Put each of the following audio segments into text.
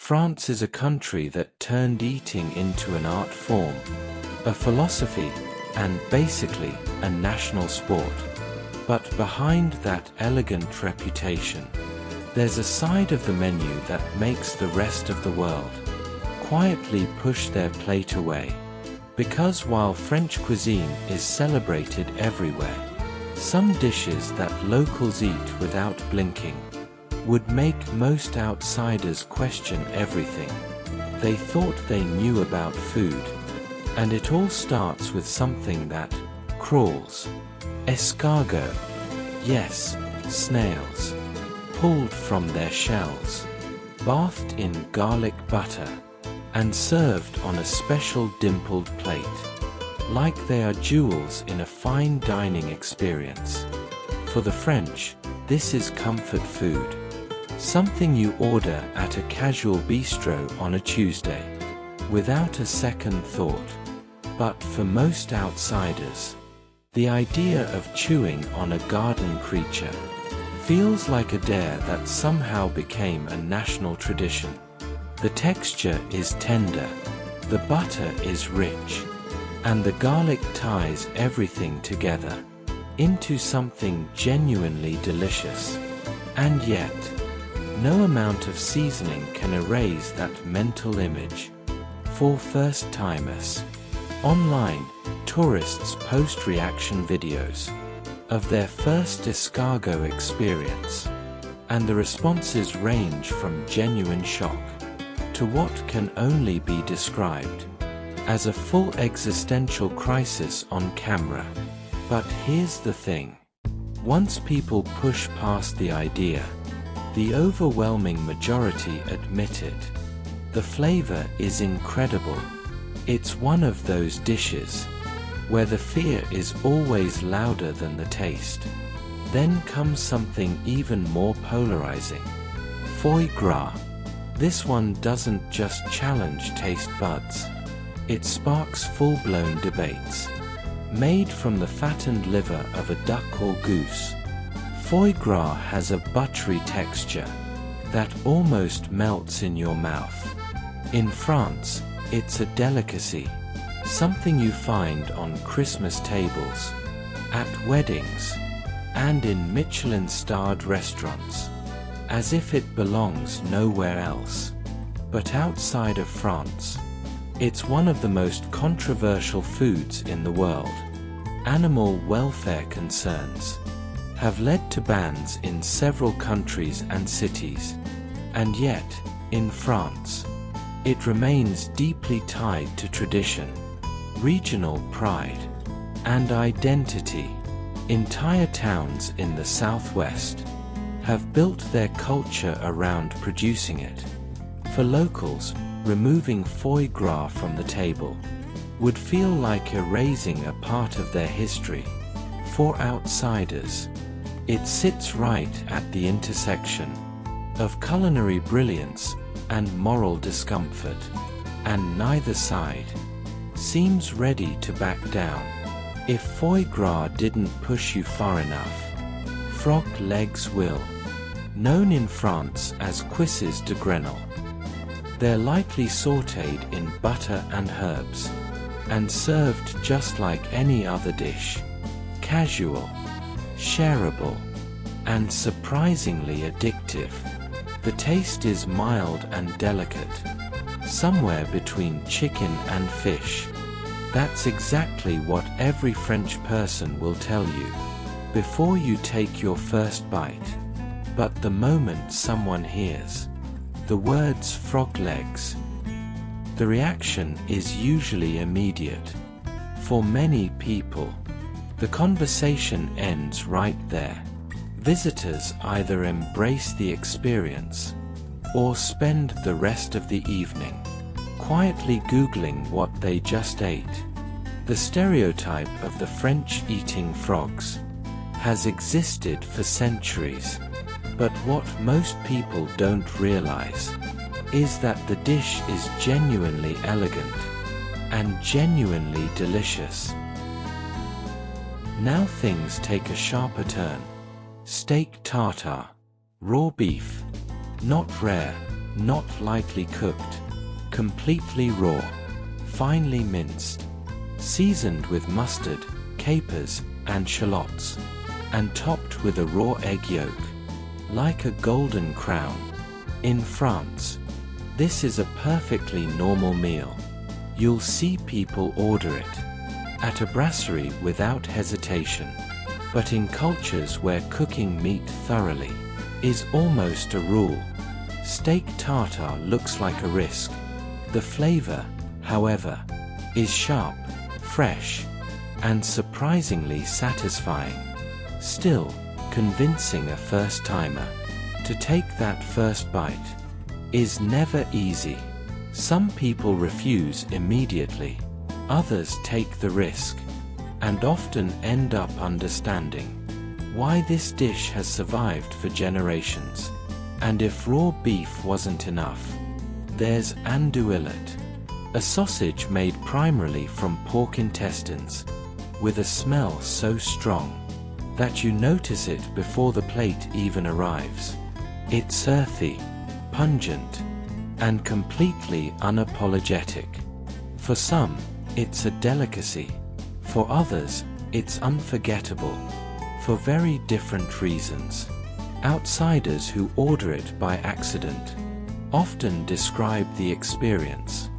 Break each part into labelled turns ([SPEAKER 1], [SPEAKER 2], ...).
[SPEAKER 1] France is a country that turned eating into an art form, a philosophy, and basically a national sport. But behind that elegant reputation, there's a side of the menu that makes the rest of the world quietly push their plate away. Because while French cuisine is celebrated everywhere, some dishes that locals eat without blinking would make most outsiders question everything they thought they knew about food. And it all starts with something that crawls. Escargot. Yes, snails. Pulled from their shells, bathed in garlic butter, and served on a special dimpled plate, like they are jewels in a fine dining experience. For the French, this is comfort food, something you order at a casual bistro on a Tuesday, without a second thought. But for most outsiders, the idea of chewing on a garden creature feels like a dare that somehow became a national tradition. The texture is tender, the butter is rich, and the garlic ties everything together into something genuinely delicious. And yet, no amount of seasoning can erase that mental image. For first-timers, online, tourists post reaction videos of their first escargot experience, and the responses range from genuine shock to what can only be described as a full existential crisis on camera. But here's the thing. Once people push past the idea, the overwhelming majority admit it. The flavor is incredible. It's one of those dishes where the fear is always louder than the taste. Then comes something even more polarizing. Foie gras. This one doesn't just challenge taste buds. It sparks full-blown debates. Made from the fattened liver of a duck or goose, foie gras has a buttery texture that almost melts in your mouth. In France, it's a delicacy, something you find on Christmas tables, at weddings, and in Michelin-starred restaurants, as if it belongs nowhere else. But outside of France, it's one of the most controversial foods in the world. Animal welfare concerns have led to bans in several countries and cities, and yet, in France, it remains deeply tied to tradition, regional pride, and identity. Entire towns in the southwest have built their culture around producing it. For locals, removing foie gras from the table would feel like erasing a part of their history. For outsiders, it sits right at the intersection of culinary brilliance and moral discomfort, and neither side seems ready to back down. If foie gras didn't push you far enough, frog legs will. Known in France as cuisses de Grenelle, they're lightly sautéed in butter and herbs, and served just like any other dish. Casual, shareable, and surprisingly addictive. The taste is mild and delicate, somewhere between chicken and fish. That's exactly what every French person will tell you before you take your first bite. But the moment someone hears the words frog legs, the reaction is usually immediate. For many people, the conversation ends right there. Visitors either embrace the experience or spend the rest of the evening quietly Googling what they just ate. The stereotype of the French eating frogs has existed for centuries, but what most people don't realize is that the dish is genuinely elegant and genuinely delicious. Now things take a sharper turn. Steak tartare. Raw beef. Not rare, not lightly cooked, completely raw, finely minced, seasoned with mustard, capers, and shallots, and topped with a raw egg yolk, like a golden crown. In France, this is a perfectly normal meal. You'll see people order it at a brasserie without hesitation. But in cultures where cooking meat thoroughly is almost a rule, steak tartare looks like a risk. The flavor, however, is sharp, fresh, and surprisingly satisfying. Still, convincing a first-timer to take that first bite is never easy. Some people refuse immediately, others take the risk, and often end up understanding why this dish has survived for generations. And if raw beef wasn't enough, there's andouillet, a sausage made primarily from pork intestines, with a smell so strong that you notice it before the plate even arrives. It's earthy, pungent, and completely unapologetic. For some, it's a delicacy. For others, it's unforgettable, for very different reasons. Outsiders who order it by accident often describe the experience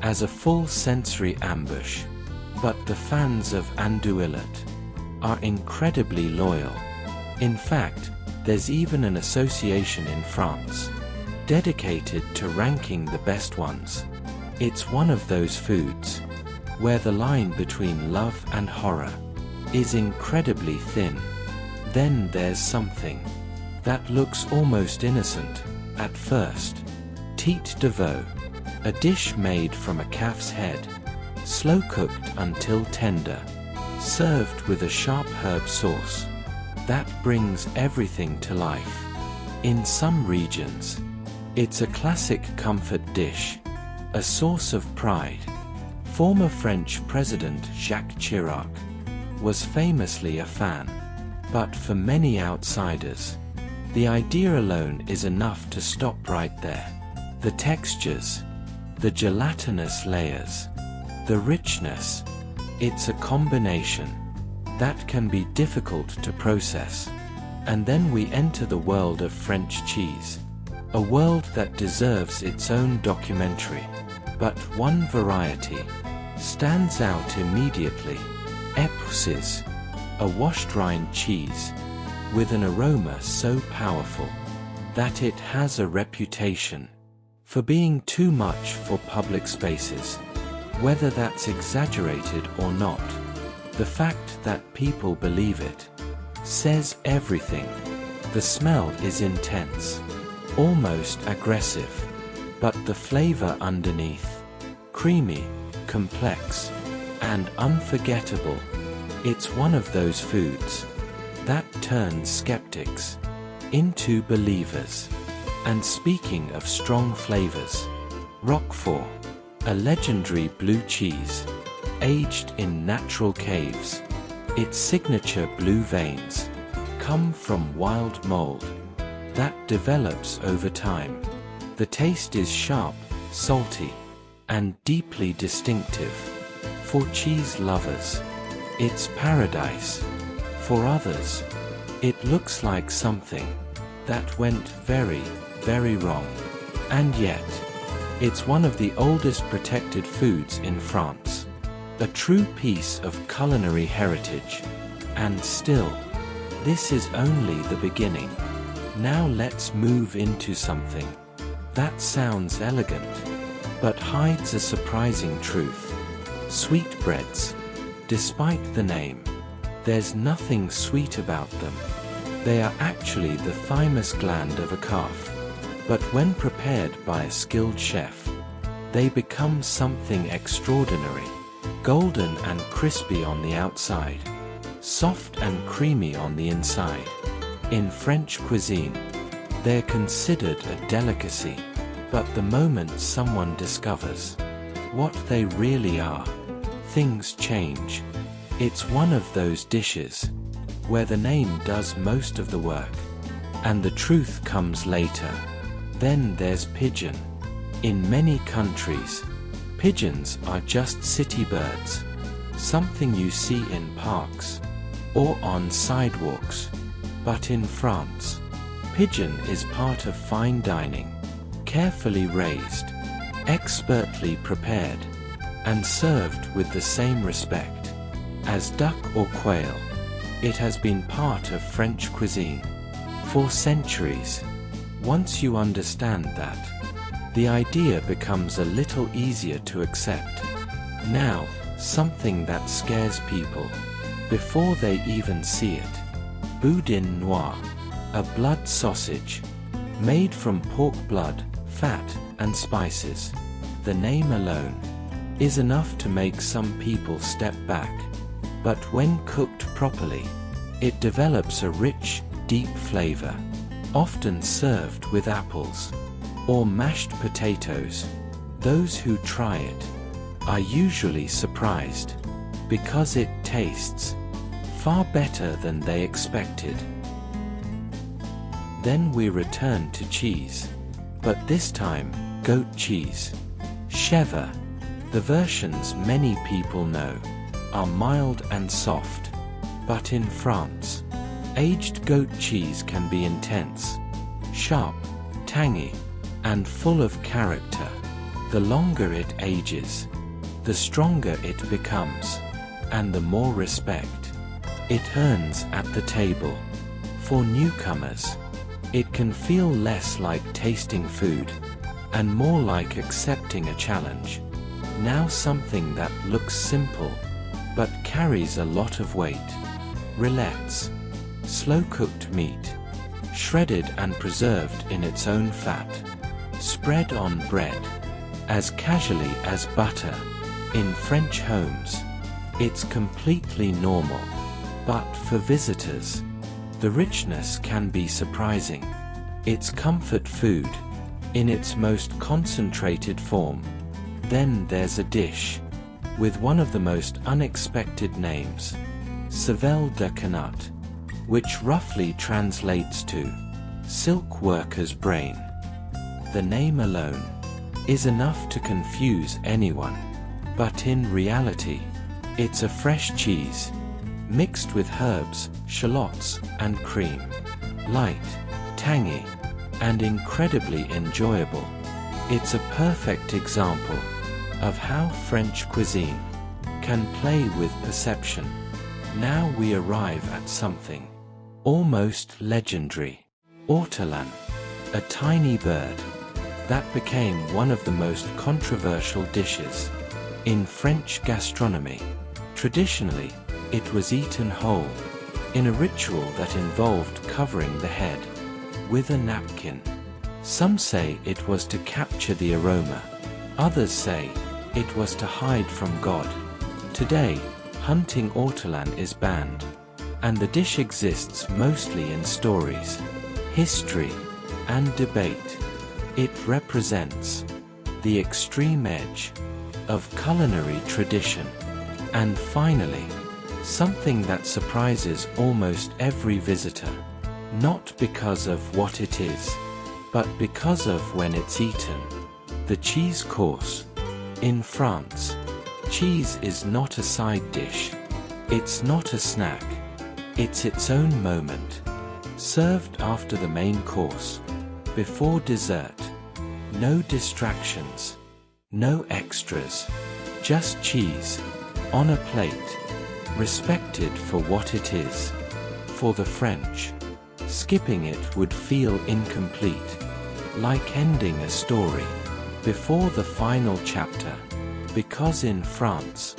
[SPEAKER 1] as a full sensory ambush, but the fans of andouillet are incredibly loyal. In fact, there's even an association in France dedicated to ranking the best ones. It's one of those foods where the line between love and horror is incredibly thin. Then there's something that looks almost innocent at first. Tête de veau, a dish made from a calf's head, slow cooked until tender, served with a sharp herb sauce that brings everything to life. In some regions, it's a classic comfort dish, a source of pride. Former French President Jacques Chirac was famously a fan, but for many outsiders, the idea alone is enough to stop right there. The textures, the gelatinous layers, the richness, it's a combination that can be difficult to process. And then we enter the world of French cheese, a world that deserves its own documentary. But one variety stands out immediately: Épousses, a washed rind cheese with an aroma so powerful that it has a reputation for being too much for public spaces. Whether that's exaggerated or not, the fact that people believe it says everything. The smell is intense, almost aggressive, but the flavor underneath, creamy, complex, and unforgettable. It's one of those foods that turns skeptics into believers. And speaking of strong flavors, Roquefort, a legendary blue cheese, aged in natural caves. Its signature blue veins come from wild mold that develops over time. The taste is sharp, salty, and deeply distinctive. For cheese lovers, it's paradise. For others, it looks like something that went very, very wrong. And yet, it's one of the oldest protected foods in France, a true piece of culinary heritage. And still, this is only the beginning. Now let's move into something that sounds elegant, but hides a surprising truth. Sweetbreads. Despite the name, there's nothing sweet about them. They are actually the thymus gland of a calf. But when prepared by a skilled chef, they become something extraordinary. Golden and crispy on the outside, soft and creamy on the inside. In French cuisine, they're considered a delicacy, but the moment someone discovers what they really are, things change. It's one of those dishes where the name does most of the work, and the truth comes later. Then there's pigeon. In many countries, pigeons are just city birds, something you see in parks or on sidewalks. But in France, pigeon is part of fine dining, carefully raised, expertly prepared, and served with the same respect as duck or quail. It has been part of French cuisine for centuries. Once you understand that, the idea becomes a little easier to accept. Now, something that scares people before they even see it. Boudin noir, a blood sausage made from pork blood, fat, and spices. The name alone is enough to make some people step back. But when cooked properly, it develops a rich, deep flavor, often served with apples or mashed potatoes. Those who try it are usually surprised because it tastes far better than they expected. Then we return to cheese, but this time goat cheese. Chèvre, the versions many people know, are mild and soft, but in France, aged goat cheese can be intense, sharp, tangy, and full of character. The longer it ages, the stronger it becomes, and the more respect it earns at the table. For newcomers, it can feel less like tasting food and more like accepting a challenge. Now something that looks simple but carries a lot of weight. Rillettes, slow-cooked meat, shredded and preserved in its own fat, spread on bread as casually as butter. In French homes, it's completely normal, but for visitors, the richness can be surprising. It's comfort food in its most concentrated form. Then there's a dish with one of the most unexpected names, cervelle de canut, which roughly translates to silk worker's brain. The name alone is enough to confuse anyone, but in reality, it's a fresh cheese mixed with herbs, shallots, and cream. Light, tangy, and incredibly enjoyable. It's a perfect example of how French cuisine can play with perception. Now we arrive at something almost legendary. Ortolan, a tiny bird that became one of the most controversial dishes in French gastronomy. Traditionally, it was eaten whole, in a ritual that involved covering the head with a napkin. Some say it was to capture the aroma. Others say it was to hide from God. Today, hunting ortolan is banned, and the dish exists mostly in stories, history, and debate. It represents the extreme edge of culinary tradition. And finally, something that surprises almost every visitor, not because of what it is, but because of when it's eaten. The cheese course. In France, cheese is not a side dish. It's not a snack. It's its own moment, served after the main course, before dessert. No distractions, no extras, just cheese on a plate, respected for what it is. For the French, skipping it would feel incomplete, like ending a story before the final chapter. Because in France,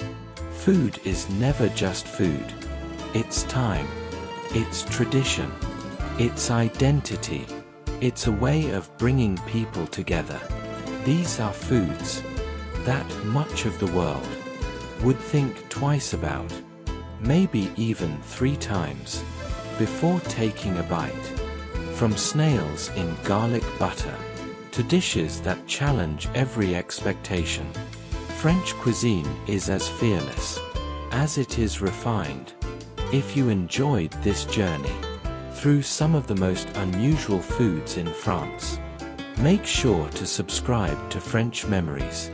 [SPEAKER 1] food is never just food. It's time, it's tradition, it's identity, it's a way of bringing people together. These are foods that much of the world would think twice about, maybe even 3 times, before taking a bite. From snails in garlic butter to dishes that challenge every expectation, French cuisine is as fearless as it is refined. If you enjoyed this journey through some of the most unusual foods in France, Make sure to subscribe to French Memories,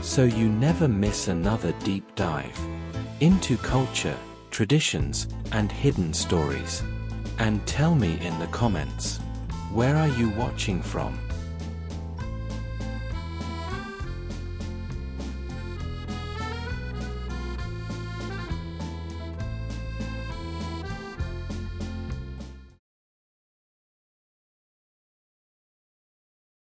[SPEAKER 1] so you never miss another deep dive into culture, traditions, and hidden stories. And tell me in the comments, where are you watching from?